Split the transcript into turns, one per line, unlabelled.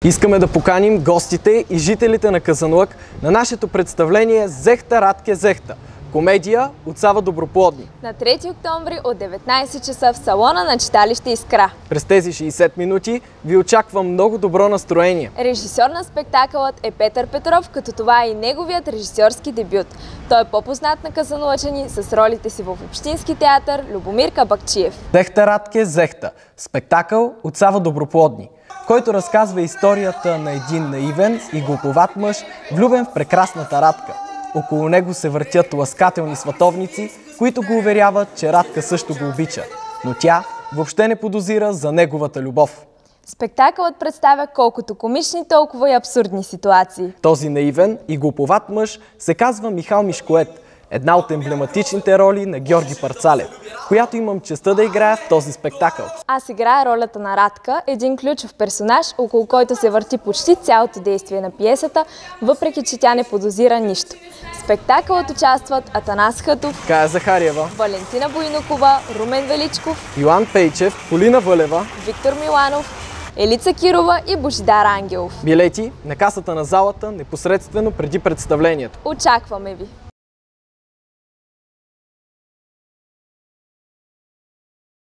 Искаме да поканим гостите и жителите на Казанлък на нашето представление "Зехта, Радке, Зехта" – комедия от Сава Доброплодни.
На 3 октомври от 19 часа в салона на читалище Искра.
През тези 60 минути ви очаква много добро настроение.
Режисьор на спектакълът е Петър Петров, като това е и неговият режисьорски дебют. Той е по-познат на казанлъчани с ролите си в Общински театър Любомир Кабакчиев.
"Зехта, Радке, Зехта" – спектакъл от Сава Доброплодни, който разказва историята на един наивен и глуповат мъж, влюбен в прекрасната Радка. Около него се въртят ласкателни сватовници, които го уверяват, че Радка също го обича, но тя въобще не подозира за неговата любов.
Спектакълът представя колкото комични, толкова и абсурдни ситуации.
Този наивен и глуповат мъж се казва Михал Мишкоет, една от емблематичните роли на Георги Парцалев, която имам честта да играя в този спектакъл.
Аз играя ролята на Радка, един ключов персонаж, около който се върти почти цялото действие на пиесата, въпреки че тя не подозира нищо. В спектакълът участват Атанас Хътов,
Кая Захариева,
Валентина Бойнокова, Румен Величков,
Йоан Пейчев, Полина Вълева,
Виктор Миланов, Елица Кирова и Божидар Ангелов.
Билети на касата на залата непосредствено преди представлението.
Очакваме ви!